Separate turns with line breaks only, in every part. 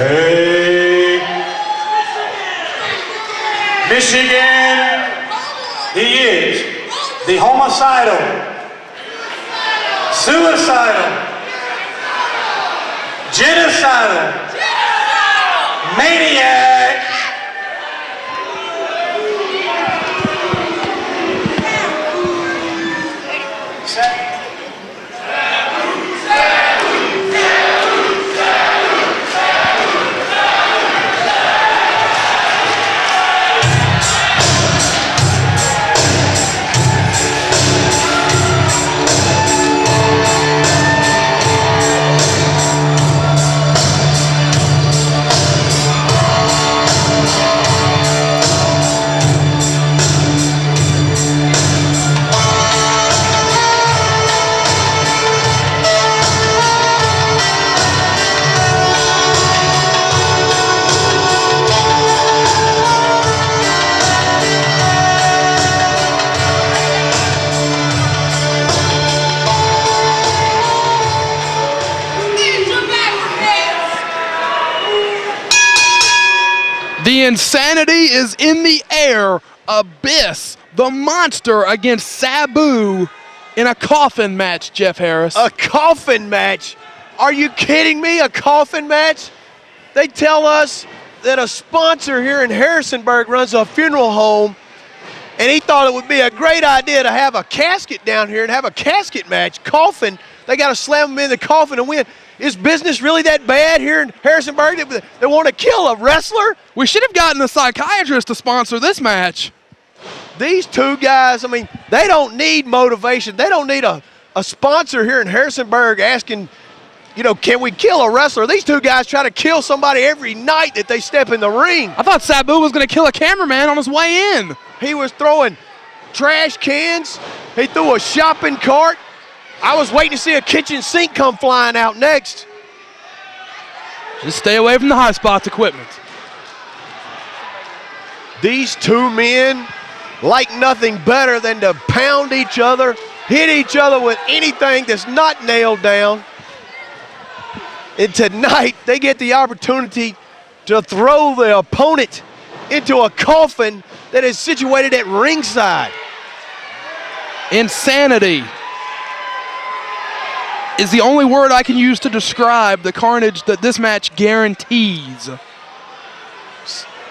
Hey, Michigan, he is the homicidal, suicidal, genocidal, maniac,
The insanity is in the air. Abyss, the monster, against Sabu in a coffin match, Jeff Harris.
A coffin match? Are you kidding me? A coffin match? They tell us that a sponsor here in Harrisonburg runs a funeral home, and he thought it would be a great idea to have a casket down here and have a casket match. Coffin, they got to slam him in the coffin and win. Is business really that bad here in Harrisonburg that they want to kill a wrestler?
We should have gotten a psychiatrist to sponsor this match.
These two guys, I mean, they don't need motivation. They don't need a sponsor here in Harrisonburg asking, you know, can we kill a wrestler? These two guys try to kill somebody every night that they step in the ring.
I thought Sabu was going to kill a cameraman on his way in.
He was throwing trash cans. He threw a shopping cart. I was waiting to see a kitchen sink come flying out next.
Just stay away from the high spots equipment.
These two men like nothing better than to pound each other, hit each other with anything that's not nailed down. And tonight, they get the opportunity to throw the opponent into a coffin that is situated at ringside.
Insanity is the only word I can use to describe the carnage that this match guarantees.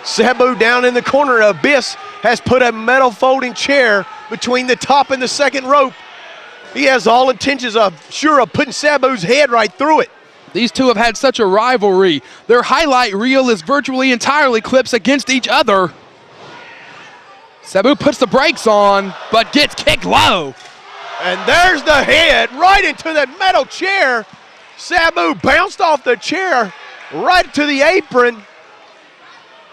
Sabu down in the corner. Abyss has put a metal folding chair between the top and the second rope. He has all intentions of putting Sabu's head right through it.
These two have had such a rivalry. Their highlight reel is virtually entirely clips against each other. Sabu puts the brakes on, but gets kicked low.
And there's the head right into that metal chair. Sabu bounced off the chair right to the apron.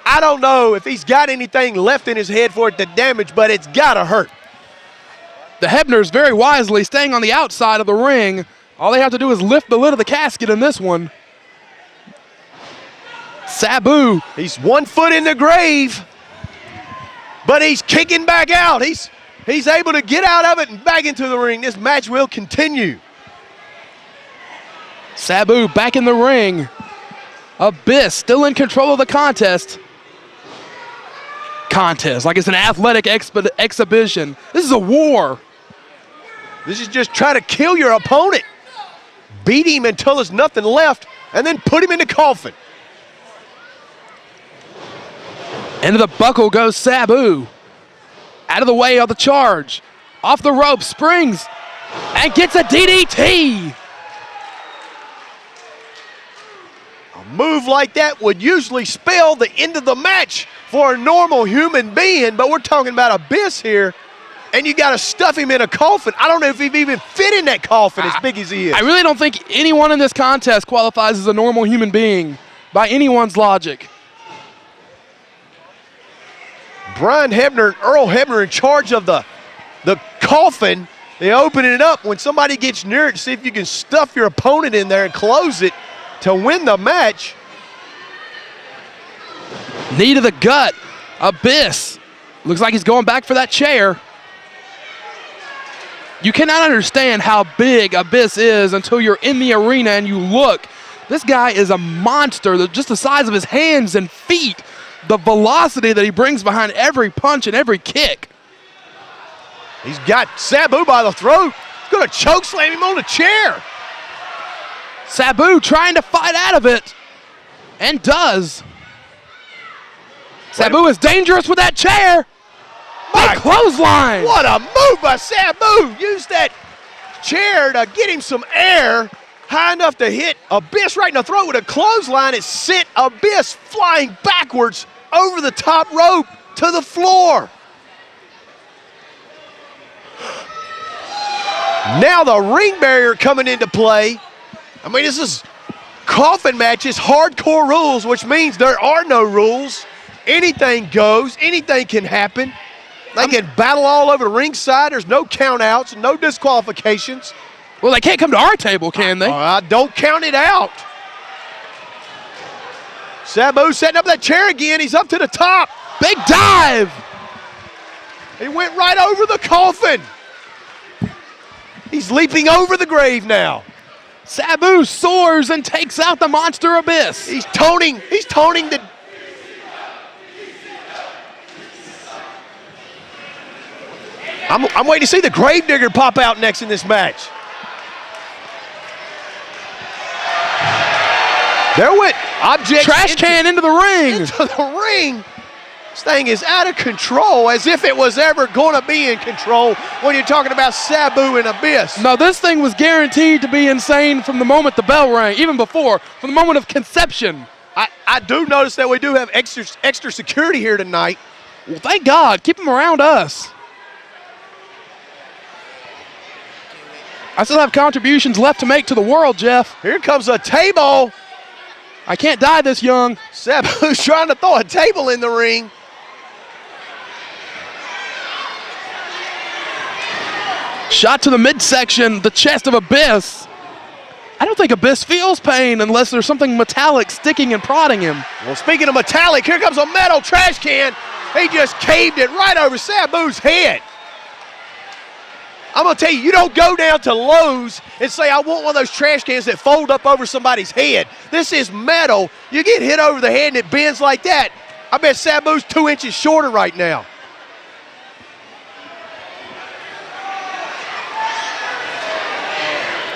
I don't know if he's got anything left in his head for it to damage, but it's gotta hurt.
The Hebners very wisely staying on the outside of the ring. All they have to do is lift the lid of the casket in this one. Sabu.
He's 1 foot in the grave, but he's kicking back out. He's able to get out of it and back into the ring. This match will continue.
Sabu back in the ring. Abyss still in control of the contest. Like it's an athletic exhibition. This is a war.
This is just try to kill your opponent. Beat him until there's nothing left, and then put him in the coffin.
Into the buckle goes Sabu. Out of the way of the charge. Off the rope, springs, and gets a DDT.
A move like that would usually spell the end of the match for a normal human being, but we're talking about Abyss here, and you got to stuff him in a coffin. I don't know if he'd even fit in that coffin as big as he is.
I really don't think anyone in this contest qualifies as a normal human being by anyone's logic.
Brian Hebner and Earl Hebner in charge of the coffin. They open it up. When somebody gets near it, see if you can stuff your opponent in there and close it to win the match.
Knee to the gut. Abyss. Looks like he's going back for that chair. You cannot understand how big Abyss is until you're in the arena and you look This guy is a monster, just the size of his hands and feet. The velocity that he brings behind every punch and every kick.
He's got Sabu by the throat. He's going to choke slam him on the chair.
Sabu trying to fight out of it, and does. Sabu is dangerous with that chair. Big clothesline.
What a move by Sabu. Used that chair to get him some air high enough to hit Abyss right in the throat with a clothesline. It sent Abyss flying backwards over the top rope to the floor. Now the ring barrier coming into play. I mean, this is coffin matches, hardcore rules, which means there are no rules. Anything goes, anything can happen. They can battle all over the ringside. There's no count-outs, no disqualifications.
Well, they can't come to our table, can they?
Don't count it out. Sabu setting up that chair again. He's up to the top.
Big dive.
He went right over the coffin. He's leaping over the grave now.
Sabu soars and takes out the monster Abyss.
He's toning the... I'm waiting to see the Gravedigger pop out next in this match. There went objects.
Trash can into the ring.
Into the ring. This thing is out of control, as if it was ever going to be in control when you're talking about Sabu and Abyss.
No, this thing was guaranteed to be insane from the moment the bell rang, even before, from the moment of conception.
I do notice that we do have extra security here tonight.
Well, thank God. Keep them around us. I still have contributions left to make to the world, Jeff.
Here comes a table.
I can't die this young.
Sabu's trying to throw a table in the ring.
Shot to the midsection, the chest of Abyss. I don't think Abyss feels pain unless there's something metallic sticking and prodding him.
Well, speaking of metallic, here comes a metal trash can. He just caved it right over Sabu's head. I'm going to tell you, you don't go down to Lowe's and say, I want one of those trash cans that fold up over somebody's head. This is metal. You get hit over the head and it bends like that. I bet Sabu's 2 inches shorter right now.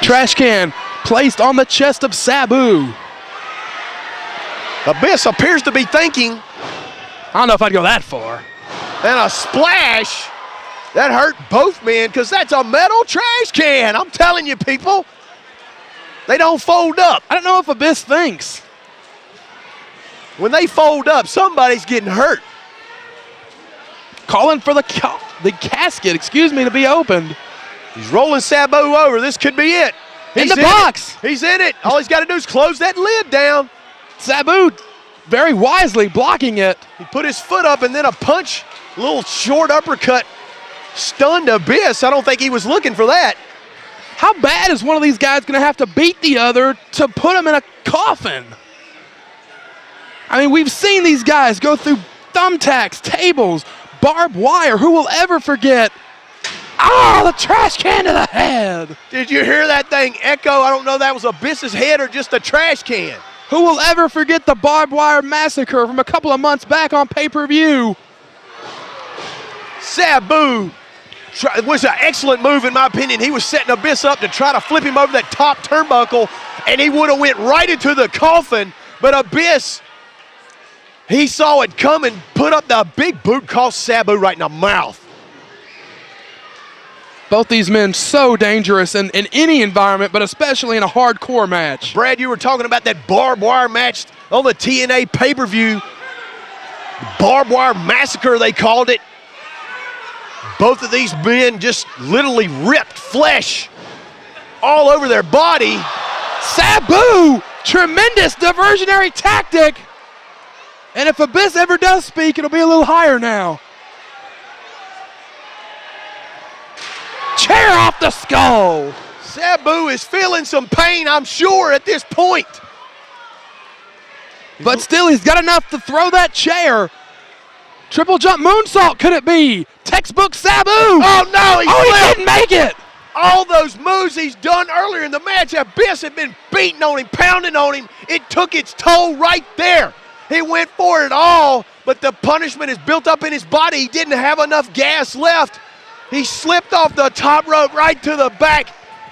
Trash can placed on the chest of Sabu.
Abyss appears to be thinking.
I don't know if I'd go that far.
And a splash. That hurt both men because that's a metal trash can. I'm telling you, people. They don't fold up.
I don't know if Abyss thinks.
When they fold up, somebody's getting hurt.
Calling for the casket, to be opened.
He's rolling Sabu over. This could be it.
In the box.
He's in it. All he's got to do is close that lid down.
Sabu very wisely blocking it.
He put his foot up and then a punch, a little short uppercut, stunned Abyss. I don't think he was looking for that.
How bad is one of these guys going to have to beat the other to put him in a coffin? I mean, we've seen these guys go through thumbtacks, tables, barbed wire. Who will ever forget? Oh, the trash can to the head.
Did you hear that thing echo? I don't know if that was Abyss's head or just a trash can.
Who will ever forget the barbed wire massacre from a couple of months back on pay-per-view?
Sabu was an excellent move in my opinion. He was setting Abyss up to try to flip him over that top turnbuckle, and he would have went right into the coffin, but Abyss, he saw it come and put up the big boot, cost Sabu right in the mouth.
Both these men so dangerous in any environment, but especially in a hardcore match.
Brad, you were talking about that barbed wire match on the TNA pay-per-view. Barbed wire massacre, they called it. Both of these men just literally ripped flesh all over their body.
Sabu, tremendous diversionary tactic. And if Abyss ever does speak, it'll be a little higher now. Chair off the skull.
Sabu is feeling some pain, I'm sure, at this point.
But still, he's got enough to throw that chair. Triple jump moonsault, could it be? Textbook Sabu.
Oh, no,
he didn't make it.
all those moves he's done earlier in the match, Abyss had been beating on him, pounding on him. It took its toll right there. He went for it all, but the punishment is built up in his body. He didn't have enough gas left. He slipped off the top rope right to the back,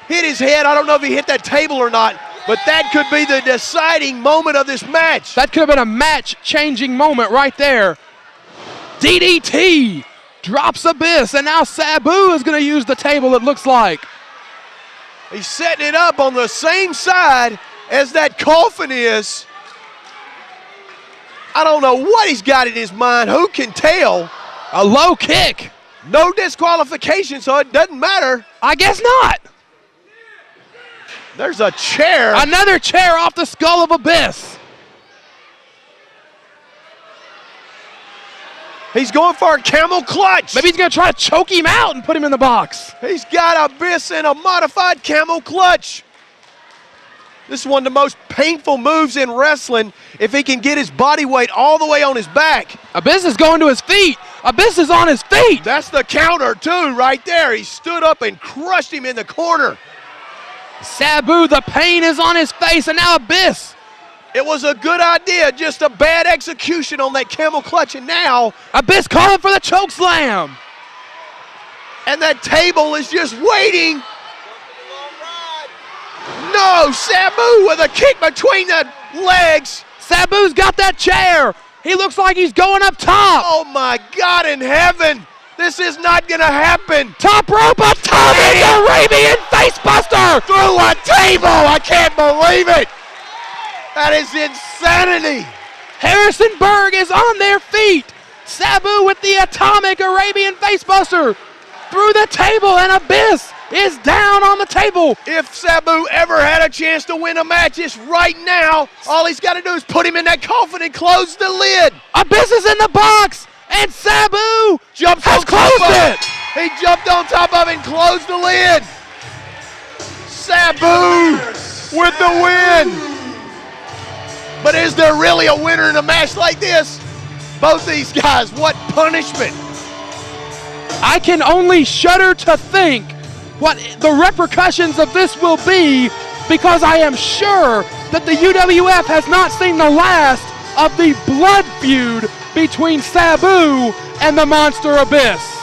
hit his head. I don't know if he hit that table or not, but that could be the deciding moment of this match.
That could have been a match-changing moment right there. DDT drops Abyss, and now Sabu is going to use the table, it looks like.
He's setting it up on the same side as that coffin is. I don't know what he's got in his mind. Who can tell?
A low kick.
No disqualification, so it doesn't matter.
I guess not.
There's a chair.
Another chair off the skull of Abyss.
He's going for a camel clutch.
Maybe he's going to try to choke him out and put him in the box.
He's got Abyss in a modified camel clutch. This is one of the most painful moves in wrestling if he can get his body weight all the way on his back.
Abyss is going to his feet. Abyss is on his feet.
That's the counter too right there. He stood up and crushed him in the corner.
Sabu, the pain is on his face, and now Abyss.
It was a good idea, just a bad execution on that camel clutch, and now
Abyss calling for the choke slam.
And that table is just waiting. No, Sabu with a kick between the legs.
Sabu's got that chair. He looks like he's going up top.
Oh my God in heaven. This is not gonna happen.
Top rope atomic Arabian facebuster.
Through a table, I can't believe it. That is insanity.
Harrisonburg is on their feet. Sabu with the atomic Arabian facebuster through the table, and Abyss is down on the table.
If Sabu ever had a chance to win a match, it's right now. All he's got to do is put him in that coffin and close the lid.
Abyss is in the box, and Sabu has closed it.
He jumped on top of it and closed the lid. Sabu with the win. But is there really a winner in a match like this? Both these guys, what punishment.
I can only shudder to think what the repercussions of this will be, because I am sure that the UWF has not seen the last of the blood feud between Sabu and the Monster Abyss.